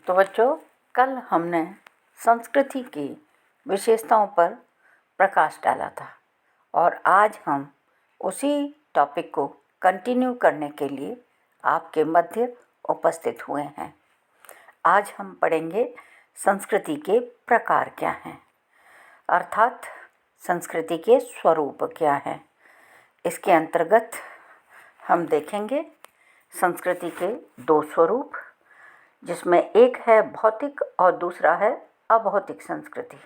तो बच्चों, कल हमने संस्कृति की विशेषताओं पर प्रकाश डाला था और आज हम उसी टॉपिक को कंटिन्यू करने के लिए आपके मध्य उपस्थित हुए हैं। आज हम पढ़ेंगे संस्कृति के प्रकार क्या हैं, अर्थात संस्कृति के स्वरूप क्या हैं। इसके अंतर्गत हम देखेंगे संस्कृति के दो स्वरूप, जिसमें एक है भौतिक और दूसरा है अभौतिक संस्कृति,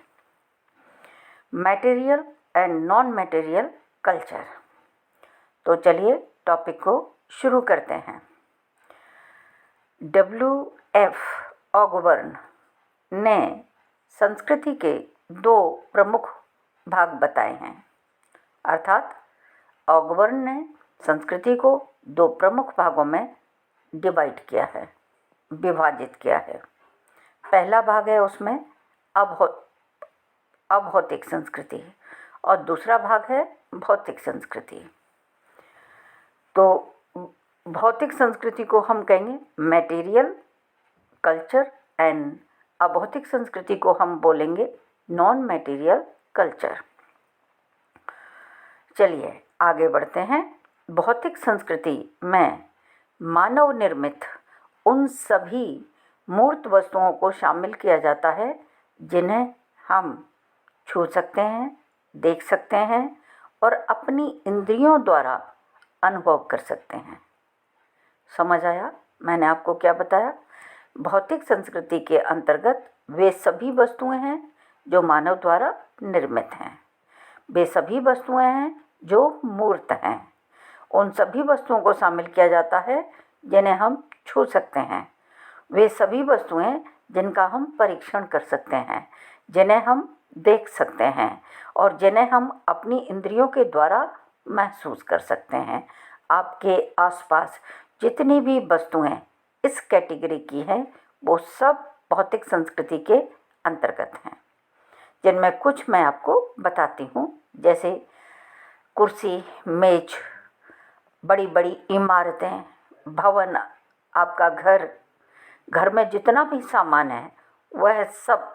material and non material culture. तो चलिए टॉपिक को शुरू करते हैं। W.F. ऑगबर्न ने संस्कृति के दो प्रमुख भाग बताए हैं, अर्थात ऑगबर्न ने संस्कृति को दो प्रमुख भागों में डिवाइड किया है, विभाजित किया है। पहला भाग है उसमें अभौतिक संस्कृति और दूसरा भाग है भौतिक संस्कृति। तो भौतिक संस्कृति को हम कहेंगे मटेरियल कल्चर एंड अभौतिक संस्कृति को हम बोलेंगे नॉन मटेरियल कल्चर। चलिए आगे बढ़ते हैं। भौतिक संस्कृति में मानव निर्मित उन सभी मूर्त वस्तुओं को शामिल किया जाता है जिन्हें हम छू सकते हैं, देख सकते हैं और अपनी इंद्रियों द्वारा अनुभव कर सकते हैं। समझ आया मैंने आपको क्या बताया? भौतिक संस्कृति के अंतर्गत वे सभी वस्तुएं हैं जो मानव द्वारा निर्मित हैं, वे सभी वस्तुएं हैं जो मूर्त हैं। उन सभी वस्तुओं को शामिल किया जाता है जिन्हें हम छू सकते हैं, वे सभी वस्तुएं जिनका हम परीक्षण कर सकते हैं, जिन्हें हम देख सकते हैं और जिन्हें हम अपनी इंद्रियों के द्वारा महसूस कर सकते हैं। आपके आसपास जितनी भी वस्तुएं इस कैटेगरी की हैं वो सब भौतिक संस्कृति के अंतर्गत हैं, जिनमें कुछ मैं आपको बताती हूँ, जैसे कुर्सी, मेज, बड़ी बड़ी इमारतें, भवन, आपका घर में जितना भी सामान है वह सब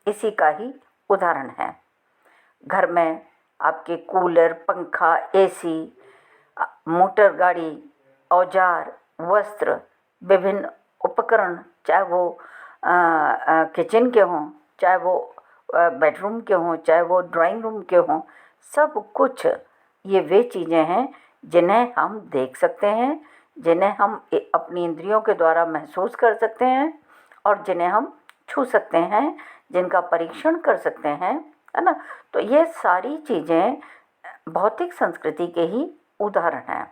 इसी का ही उदाहरण है। घर में आपके कूलर, पंखा, एसी, मोटर गाड़ी, औजार, वस्त्र, विभिन्न उपकरण, चाहे वो किचन के हों, चाहे वो बेडरूम के हों, चाहे वो ड्राइंग रूम के हों, सब कुछ ये वे चीज़ें हैं जिन्हें हम देख सकते हैं, जिन्हें हम अपनी इंद्रियों के द्वारा महसूस कर सकते हैं और जिन्हें हम छू सकते हैं, जिनका परीक्षण कर सकते हैं, है ना। तो ये सारी चीज़ें भौतिक संस्कृति के ही उदाहरण हैं।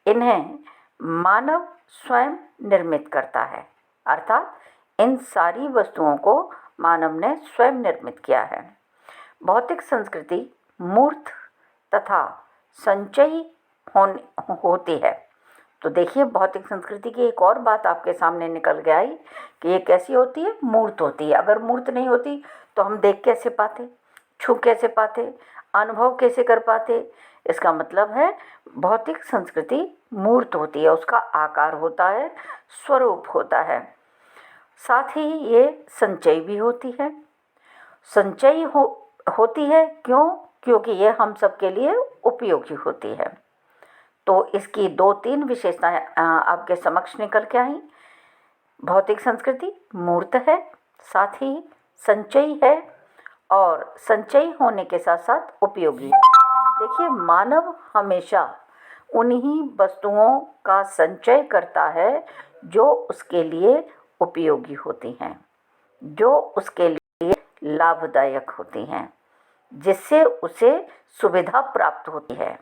इन्हें मानव स्वयं निर्मित करता है, अर्थात इन सारी वस्तुओं को मानव ने स्वयं निर्मित किया है। भौतिक संस्कृति मूर्त तथा संचयी होती है। तो देखिए, भौतिक संस्कृति की एक और बात आपके सामने निकल के आई कि ये कैसी होती है? मूर्त होती है। अगर मूर्त नहीं होती तो हम देख कैसे पाते, छू कैसे पाते, अनुभव कैसे कर पाते? इसका मतलब है भौतिक संस्कृति मूर्त होती है, उसका आकार होता है, स्वरूप होता है। साथ ही ये संचयी भी होती है। संचयी होती है क्यों? क्योंकि ये हम सब के लिए उपयोगी होती है। तो इसकी दो तीन विशेषताएं आपके समक्ष निकल के आई। भौतिक संस्कृति मूर्त है, साथ ही संचयी है और संचयी होने के साथ साथ उपयोगी है। देखिए, मानव हमेशा उन्हीं वस्तुओं का संचय करता है जो उसके लिए उपयोगी होती हैं, जो उसके लिए लाभदायक होती हैं, जिससे उसे सुविधा प्राप्त होती है।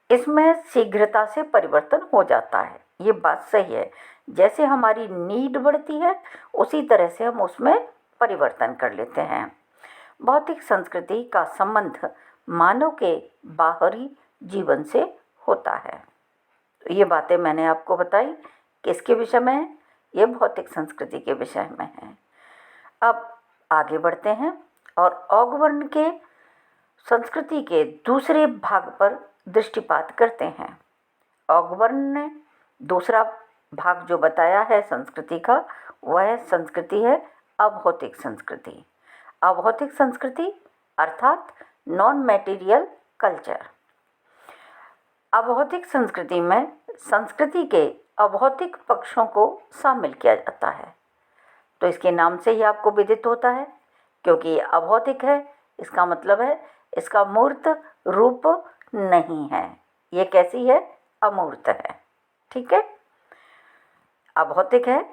इसमें शीघ्रता से परिवर्तन हो जाता है, ये बात सही है। जैसे हमारी नीड बढ़ती है उसी तरह से हम उसमें परिवर्तन कर लेते हैं। भौतिक संस्कृति का संबंध मानव के बाहरी जीवन से होता है। तो ये बातें मैंने आपको बताई किसके विषय में है? ये भौतिक संस्कृति के विषय में है। अब आगे बढ़ते हैं और ऑगबर्न के संस्कृति के दूसरे भाग पर दृष्टिपात करते हैं। ऑगबर्न ने दूसरा भाग जो बताया है संस्कृति का, वह संस्कृति है अभौतिक संस्कृति। अभौतिक संस्कृति अर्थात नॉन मैटेरियल कल्चर। अभौतिक संस्कृति में संस्कृति के अभौतिक पक्षों को शामिल किया जाता है। तो इसके नाम से ही आपको विदित होता है, क्योंकि ये अभौतिक है, इसका मतलब है इसका मूर्त रूप नहीं है। ये कैसी है? अमूर्त है। ठीक है, अभौतिक है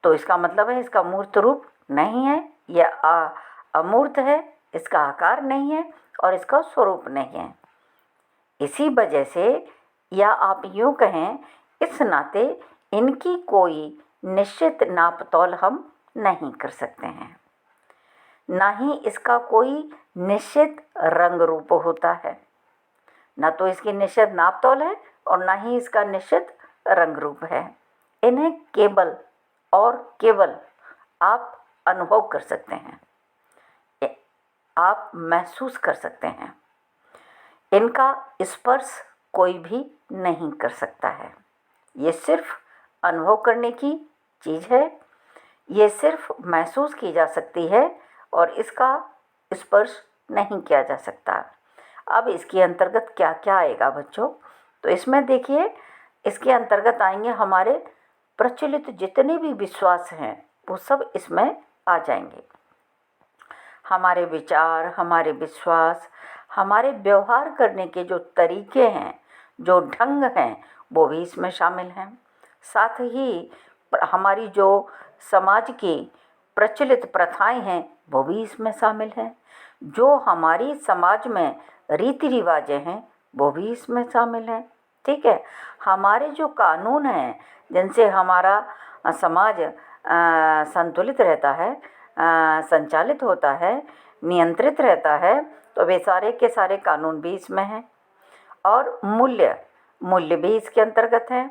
तो इसका मतलब है इसका मूर्त रूप नहीं है, यह अमूर्त है, इसका आकार नहीं है और इसका स्वरूप नहीं है। इसी वजह से, या आप यूँ कहें इस नाते, इनकी कोई निश्चित नाप तौल हम नहीं कर सकते हैं, ना ही इसका कोई निश्चित रंग रूप होता है, ना तो इसकी निश्चित नाप तौल है और ना ही इसका निश्चित रंग रूप है। इन्हें केवल और केवल आप अनुभव कर सकते हैं, आप महसूस कर सकते हैं। इनका स्पर्श कोई भी नहीं कर सकता है। ये सिर्फ अनुभव करने की चीज़ है, ये सिर्फ महसूस की जा सकती है और इसका स्पर्श नहीं किया जा सकता। अब इसके अंतर्गत क्या क्या आएगा बच्चों? तो इसमें देखिए, इसके अंतर्गत आएंगे हमारे प्रचलित जितने भी विश्वास हैं, वो सब इसमें आ जाएंगे। हमारे विचार, हमारे विश्वास, हमारे व्यवहार करने के जो तरीके हैं, जो ढंग हैं, वो भी इसमें शामिल हैं। साथ ही हमारी जो समाज की प्रचलित प्रथाएं हैं, वो भी इसमें शामिल हैं। जो हमारी समाज में रीति रिवाजें हैं, वो भी इसमें शामिल हैं। ठीक है, हमारे जो कानून हैं, जिनसे हमारा समाज संतुलित रहता है, संचालित होता है, नियंत्रित रहता है, तो वे सारे के सारे कानून भी इसमें हैं। और मूल्य भी इसके अंतर्गत हैं।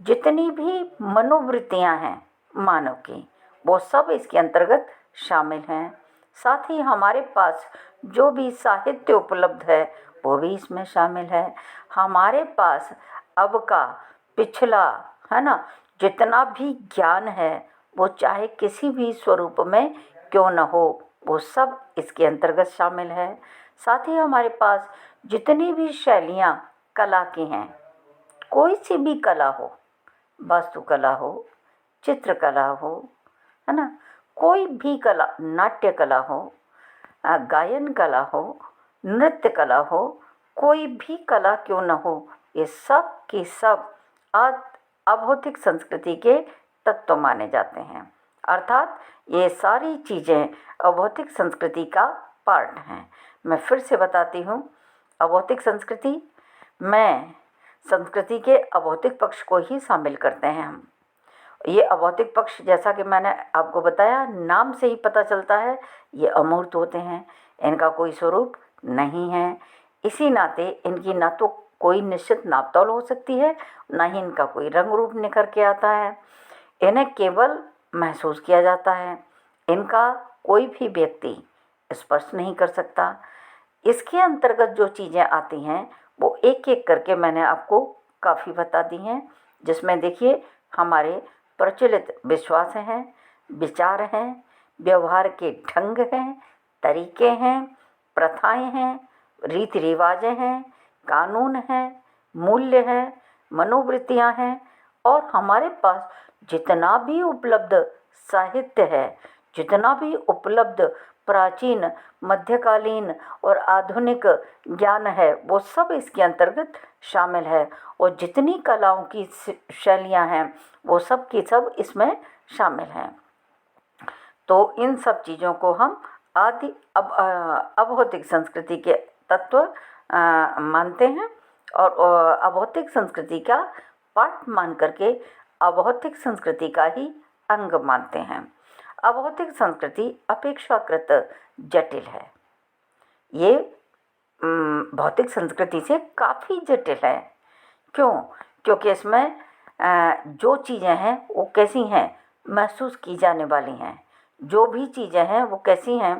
जितनी भी मनोवृत्तियां हैं मानव की, वो सब इसके अंतर्गत शामिल हैं। साथ ही हमारे पास जो भी साहित्य उपलब्ध है, वो भी इसमें शामिल है। हमारे पास अब का, पिछला, है ना, जितना भी ज्ञान है, वो चाहे किसी भी स्वरूप में क्यों न हो, वो सब इसके अंतर्गत शामिल है। साथ ही हमारे पास जितनी भी शैलियाँ कला की हैं, कोई सी भी कला हो, वास्तुकला हो, चित्रकला हो, है ना, कोई भी कला, नाट्य कला हो, गायन कला हो, नृत्य कला हो, कोई भी कला क्यों न हो, ये सब की सब अभौतिक संस्कृति के तत्व माने जाते हैं। अर्थात ये सारी चीज़ें अभौतिक संस्कृति का पार्ट हैं। मैं फिर से बताती हूँ, अभौतिक संस्कृति में संस्कृति के अभौतिक पक्ष को ही शामिल करते हैं हम। ये अभौतिक पक्ष, जैसा कि मैंने आपको बताया, नाम से ही पता चलता है, ये अमूर्त होते हैं, इनका कोई स्वरूप नहीं है। इसी नाते इनकी ना तो कोई निश्चित नाप तौल हो सकती है, ना ही इनका कोई रंग रूप निखर के आता है। इन्हें केवल महसूस किया जाता है, इनका कोई भी व्यक्ति स्पर्श नहीं कर सकता। इसके अंतर्गत जो चीज़ें आती हैं, वो एक एक करके मैंने आपको काफ़ी बता दी हैं, जिसमें देखिए हमारे प्रचलित विश्वास हैं, विचार हैं, व्यवहार के ढंग हैं, तरीके हैं, प्रथाएं हैं, रीति रिवाजें हैं, कानून हैं, मूल्य हैं, मनोवृत्तियां हैं, और हमारे पास जितना भी उपलब्ध साहित्य है, जितना भी उपलब्ध प्राचीन, मध्यकालीन और आधुनिक ज्ञान है, वो सब इसके अंतर्गत शामिल है। और जितनी कलाओं की शैलियाँ हैं, वो सब की सब इसमें शामिल हैं। तो इन सब चीज़ों को हम अभौतिक संस्कृति के तत्व मानते हैं, और अभौतिक संस्कृति का पार्ट मान करके अभौतिक संस्कृति का ही अंग मानते हैं। अभौतिक संस्कृति अपेक्षाकृत जटिल है। ये भौतिक संस्कृति से काफ़ी जटिल है। क्यों? क्योंकि इसमें जो चीज़ें हैं वो कैसी हैं, महसूस की जाने वाली हैं। जो भी चीज़ें हैं वो कैसी हैं,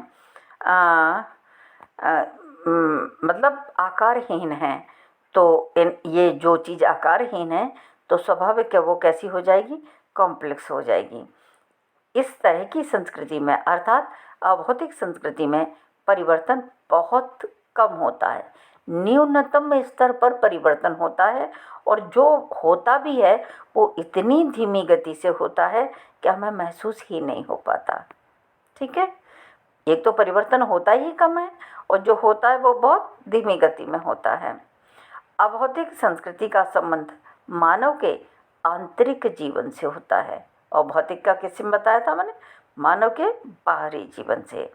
मतलब आकारहीन हैं। तो ये जो चीज़ आकारहीन है, तो स्वाभाविक है वो कैसी हो जाएगी, कॉम्प्लेक्स हो जाएगी। इस तरह की संस्कृति में अर्थात अभौतिक संस्कृति में परिवर्तन बहुत कम होता है, न्यूनतम स्तर पर परिवर्तन होता है, और जो होता भी है वो इतनी धीमी गति से होता है कि हमें महसूस ही नहीं हो पाता। ठीक है, एक तो परिवर्तन होता ही कम है और जो होता है वो बहुत धीमी गति में होता है। अभौतिक संस्कृति का संबंध मानव के आंतरिक जीवन से होता है, और भौतिक का किससे बताया था मैंने, मानव के बाहरी जीवन से।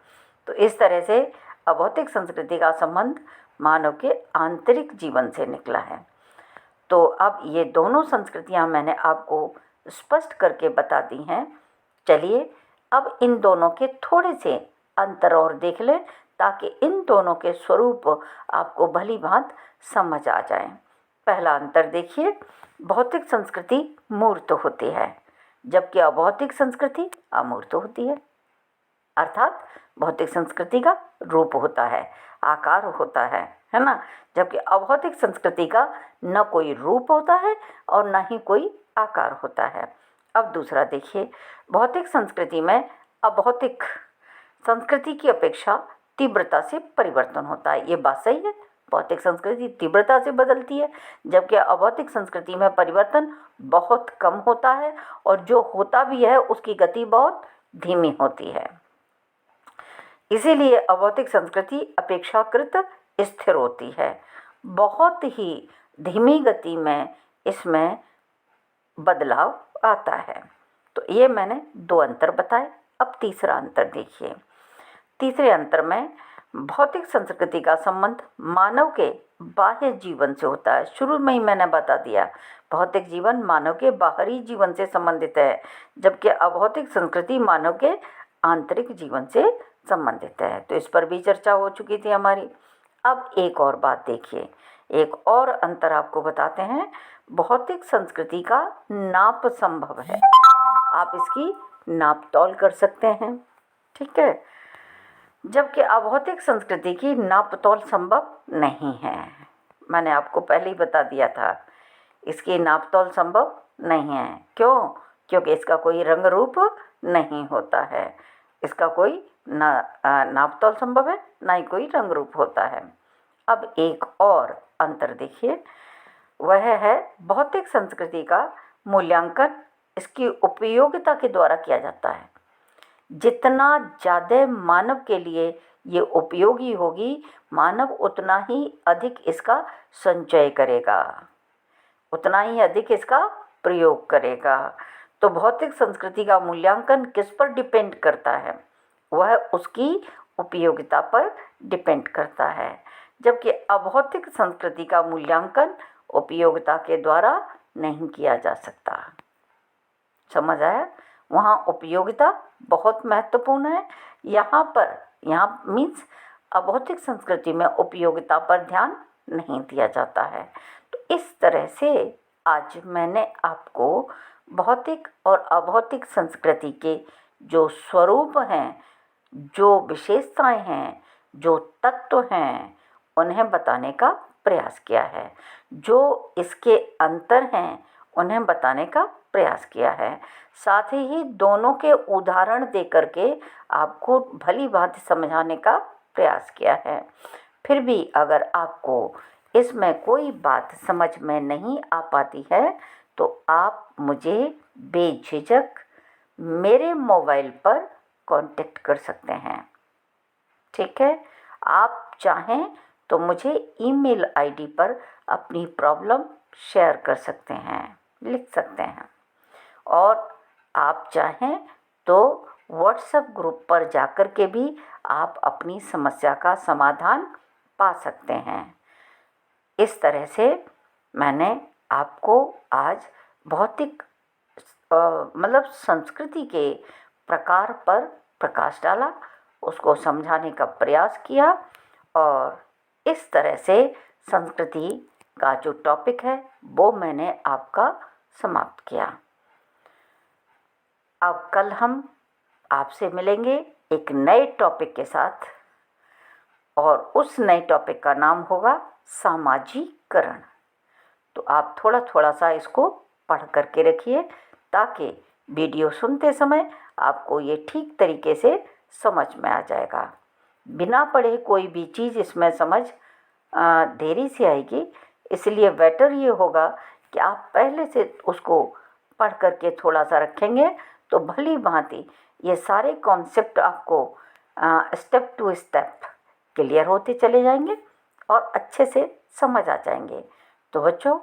तो इस तरह से अभौतिक संस्कृति का संबंध मानव के आंतरिक जीवन से निकला है। तो अब ये दोनों संस्कृतियाँ मैंने आपको स्पष्ट करके बता दी हैं। चलिए अब इन दोनों के थोड़े से अंतर और देख लें, ताकि इन दोनों के स्वरूप आपको भली भांति समझ आ जाए। पहला अंतर देखिए, भौतिक संस्कृति मूर्त होती है, जबकि अभौतिक संस्कृति अमूर्त होती है। अर्थात भौतिक संस्कृति का रूप होता है, आकार होता है ना, जबकि अभौतिक संस्कृति का न कोई रूप होता है और न ही कोई आकार होता है। अब दूसरा देखिए, भौतिक संस्कृति में अभौतिक संस्कृति की अपेक्षा तीव्रता से परिवर्तन होता है। ये बात सही है, भौतिक संस्कृति तीव्रता से बदलती है, जबकि अभौतिक संस्कृति में परिवर्तन बहुत कम होता है, और जो होता भी है उसकी गति बहुत धीमी होती है। इसीलिए अभौतिक संस्कृति अपेक्षाकृत स्थिर होती है, बहुत ही धीमी गति में इसमें बदलाव आता है। तो ये मैंने दो अंतर बताए। अब तीसरा अंतर देखिए, तीसरे अंतर में भौतिक संस्कृति का संबंध मानव के बाह्य जीवन से होता है। शुरू में ही मैंने बता दिया, भौतिक जीवन मानव के बाहरी जीवन से संबंधित है, जबकि अभौतिक संस्कृति मानव के आंतरिक जीवन से संबंधित है। तो इस पर भी चर्चा हो चुकी थी हमारी। अब एक और बात देखिए, एक और अंतर आपको बताते हैं। भौतिक संस्कृति का नाप संभव है, आप इसकी नाप तौल कर सकते हैं। ठीक है, जबकि अभौतिक संस्कृति की नाप तौल संभव नहीं है। मैंने आपको पहले ही बता दिया था, इसकी नाप तौल संभव नहीं है। क्यों? क्योंकि इसका कोई रंग रूप नहीं होता है, इसका कोई नाप तौल संभव है, ना ही कोई रंग रूप होता है। अब एक और अंतर देखिए, वह है भौतिक संस्कृति का मूल्यांकन इसकी उपयोगिता के द्वारा किया जाता है। जितना ज़्यादा मानव के लिए ये उपयोगी होगी, मानव उतना ही अधिक इसका संचय करेगा, उतना ही अधिक इसका प्रयोग करेगा। तो भौतिक संस्कृति का मूल्यांकन किस पर डिपेंड करता है? वह उसकी उपयोगिता पर डिपेंड करता है, जबकि अभौतिक संस्कृति का मूल्यांकन उपयोगिता के द्वारा नहीं किया जा सकता। समझ आया? वहाँ उपयोगिता बहुत महत्वपूर्ण है। यहाँ मीन्स अभौतिक संस्कृति में उपयोगिता पर ध्यान नहीं दिया जाता है। तो इस तरह से आज मैंने आपको भौतिक और अभौतिक संस्कृति के जो स्वरूप हैं, जो विशेषताएं हैं, जो तत्व हैं, उन्हें बताने का प्रयास किया है। जो इसके अंतर हैं उन्हें बताने का प्रयास किया है। साथ ही दोनों के उदाहरण दे करके आपको भली भांति समझाने का प्रयास किया है। फिर भी अगर आपको इसमें कोई बात समझ में नहीं आ पाती है तो आप मुझे बेझिझक मेरे मोबाइल पर कांटेक्ट कर सकते हैं। ठीक है, आप चाहें तो मुझे ईमेल आईडी पर अपनी प्रॉब्लम शेयर कर सकते हैं, लिख सकते हैं, और आप चाहें तो व्हाट्सएप ग्रुप पर जाकर के भी आप अपनी समस्या का समाधान पा सकते हैं। इस तरह से मैंने आपको आज भौतिक मतलब संस्कृति के प्रकार पर प्रकाश डाला, उसको समझाने का प्रयास किया, और इस तरह से संस्कृति का जो टॉपिक है वो मैंने आपका समाप्त किया। अब कल हम आपसे मिलेंगे एक नए टॉपिक के साथ, और उस नए टॉपिक का नाम होगा सामाजिकरण। तो आप थोड़ा थोड़ा सा इसको पढ़ करके रखिए ताकि वीडियो सुनते समय आपको ये ठीक तरीके से समझ में आ जाएगा। बिना पढ़े कोई भी चीज़ इसमें समझ देरी से आएगी, इसलिए बेटर ये होगा कि आप पहले से उसको पढ़ करके थोड़ा सा रखेंगे तो भली भांति ये सारे कॉन्सेप्ट आपको स्टेप टू स्टेप क्लियर होते चले जाएंगे और अच्छे से समझ आ जाएंगे। तो बच्चों,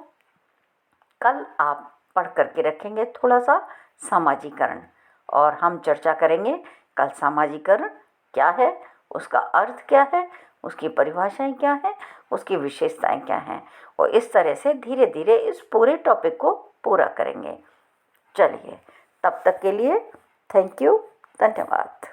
कल आप पढ़ करके रखेंगे थोड़ा सा सामाजिकरण, और हम चर्चा करेंगे कल सामाजिकरण क्या है, उसका अर्थ क्या है, उसकी परिभाषाएं क्या हैं, उसकी विशेषताएं क्या हैं, और इस तरह से धीरे धीरे इस पूरे टॉपिक को पूरा करेंगे। चलिए, तब तक के लिए थैंक यू, धन्यवाद।